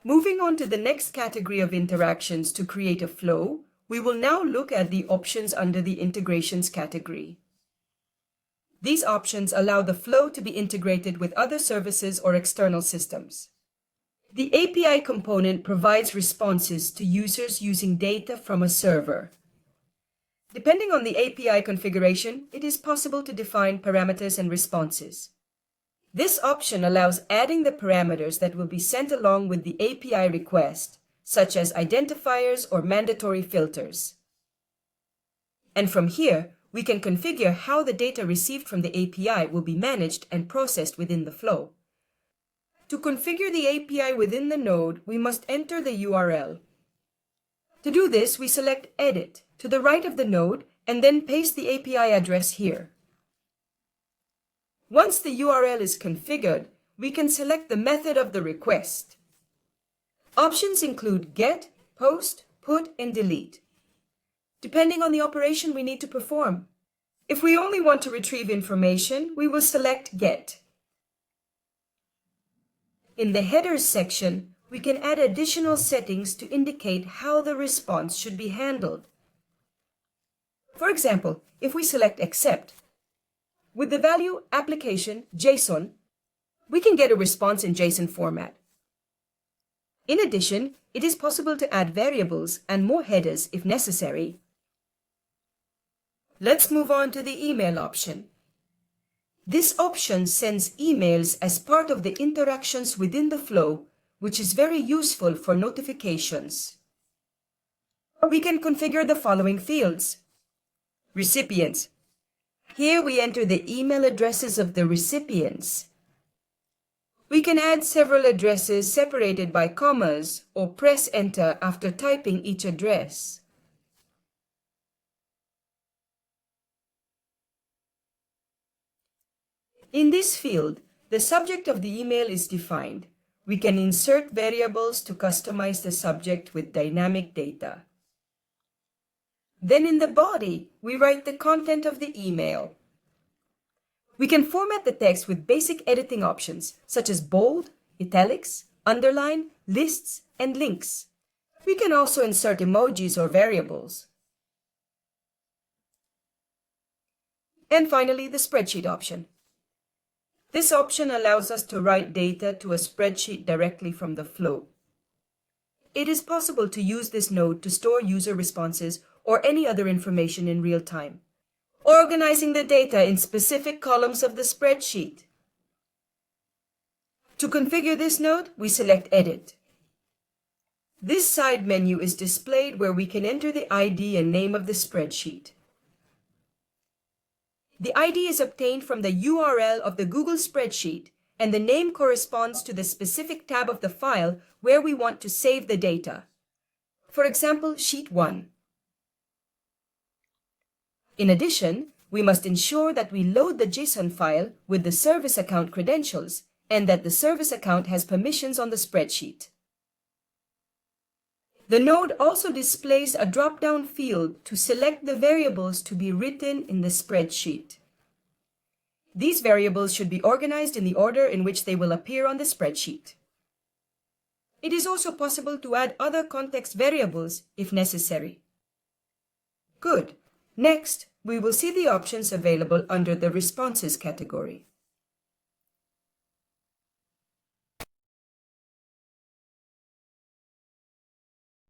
Moving on to the next category of interactions to create a flow, we will now look at the options under the integrations category. These options allow the flow to be integrated with other services or external systems. The API component provides responses to users using data from a server. Depending on the API configuration, it is possible to define parameters and responses. This option allows adding the parameters that will be sent along with the API request, such as identifiers or mandatory filters. And from here, we can configure how the data received from the API will be managed and processed within the flow. To configure the API within the node, we must enter the URL. To do this, we select Edit to the right of the node and then paste the API address here. Once the URL is configured, we can select the method of the request. Options include get, post, put, and delete, depending on the operation we need to perform. If we only want to retrieve information, we will select get. In the headers section, we can add additional settings to indicate how the response should be handled. For example, if we select accept, with the value application JSON, we can get a response in JSON format. In addition, it is possible to add variables and more headers if necessary. Let's move on to the email option. This option sends emails as part of the interactions within the flow, which is very useful for notifications. We can configure the following fields. Recipients. Here we enter the email addresses of the recipients. We can add several addresses separated by commas or press enter after typing each address. In this field, the subject of the email is defined. We can insert variables to customize the subject with dynamic data. Then in the body, we write the content of the email. We can format the text with basic editing options such as bold, italics, underline, lists, and links. We can also insert emojis or variables. And finally, the spreadsheet option. This option allows us to write data to a spreadsheet directly from the flow. It is possible to use this node to store user responses or any other information in real time, organizing the data in specific columns of the spreadsheet. To configure this node, we select Edit. This side menu is displayed where we can enter the ID and name of the spreadsheet. The ID is obtained from the URL of the Google spreadsheet, and the name corresponds to the specific tab of the file where we want to save the data. For example, Sheet 1. In addition, we must ensure that we load the JSON file with the service account credentials and that the service account has permissions on the spreadsheet. The node also displays a drop-down field to select the variables to be written in the spreadsheet. These variables should be organized in the order in which they will appear on the spreadsheet. It is also possible to add other context variables if necessary. Good. Next, we will see the options available under the Responses category.